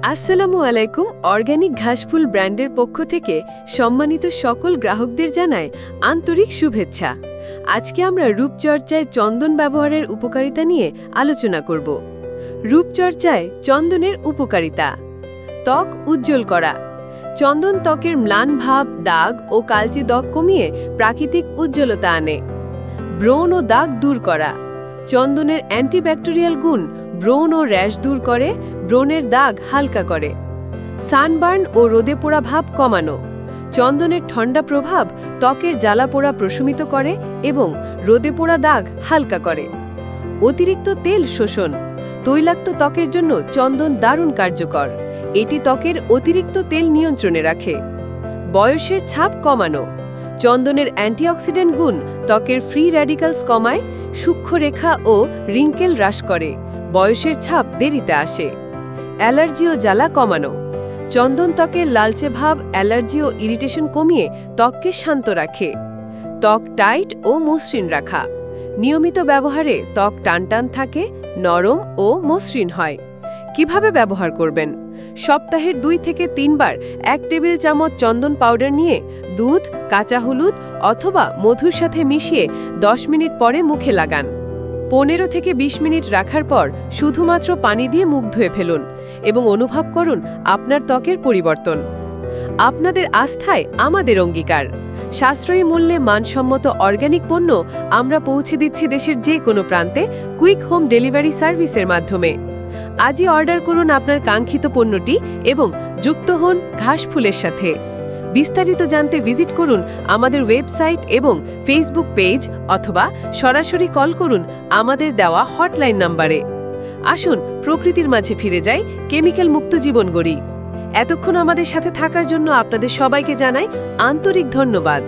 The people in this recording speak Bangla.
আসসালামু আলাইকুম। অর্গানিক ঘাসফুল ব্র্যান্ডের পক্ষ থেকে সম্মানিত সকল গ্রাহকদের জানাই আন্তরিক শুভেচ্ছা। আজকে আমরা রূপচর্চায় চন্দন ব্যবহারের উপকারিতা নিয়ে আলোচনা করব। রূপচর্চায় চন্দনের উপকারিতা। ত্বক উজ্জ্বল করা। চন্দন ত্বকের ম্লান ভাব, দাগ ও কালচে দাগ কমিয়ে প্রাকৃতিক উজ্জ্বলতা আনে। ব্রণ ও দাগ দূর করা। চন্দনের অ্যান্টিব্যাকটেরিয়াল গুণ ব্রণ ও র্যাশ দূর করে, ব্রণের দাগ হালকা করে। সানবার্ন ও রোদে পোড়া ভাব কমানো। চন্দনের ঠান্ডা প্রভাব ত্বকের জ্বালা পোড়া প্রশমিত করে এবং রোদে পোড়া দাগ হালকা করে। অতিরিক্ত তেল শোষণ। তৈলাক্ত ত্বকের জন্য চন্দন দারুণ কার্যকর। এটি ত্বকের অতিরিক্ত তেল নিয়ন্ত্রণে রাখে। বয়সের ছাপ কমানো। চন্দনের অ্যান্টিঅক্সিডেন্ট গুণ ত্বকের ফ্রি র্যাডিক্যালস কমায়, সূক্ষ্ম রেখা ও রিঙ্কেল হ্রাস করে, বয়সের ছাপ দেরিতে আসে। অ্যালার্জি ও জ্বালা কমানো। চন্দন ত্বকের লালচে ভাব, অ্যালার্জি ও ইরিটেশন কমিয়ে ত্বককে শান্ত রাখে। ত্বক টাইট ও মসৃণ রাখা। নিয়মিত ব্যবহারে ত্বক টানটান থাকে, নরম ও মসৃণ হয়। কিভাবে ব্যবহার করবেন? সপ্তাহের 2 থেকে 3 বার 1 টেবিল চামচ চন্দন পাউডার নিয়ে দুধ, কাঁচা হলুদ অথবা মধুর সাথে মিশিয়ে 10 মিনিট পরে মুখে লাগান। 15 থেকে 20 মিনিট রাখার পর শুধুমাত্র পানি দিয়ে মুখ ধুয়ে ফেলুন এবং অনুভব করুন আপনার ত্বকের পরিবর্তন। আপনাদের আস্থায় আমাদের অঙ্গীকার। সাশ্রয়ী মূল্যে মানসম্মত অর্গানিক পণ্য আমরা পৌঁছে দিচ্ছি দেশের যে কোনো প্রান্তে কুইক হোম ডেলিভারি সার্ভিসের মাধ্যমে। আজই অর্ডার করুন আপনার কাঙ্ক্ষিত পণ্যটি এবং যুক্ত হন ঘাসফুলের সাথে। বিস্তারিত জানতে ভিজিট করুন আমাদের ওয়েবসাইট এবং ফেসবুক পেজ অথবা সরাসরি কল করুন আমাদের দেওয়া হটলাইন নম্বরে। আসুন প্রকৃতির মাঝে ফিরে যাই, কেমিক্যাল মুক্ত জীবন গড়ি। এতক্ষণ আমাদের সাথে থাকার জন্য আপনাদের সবাইকে জানাই আন্তরিক ধন্যবাদ।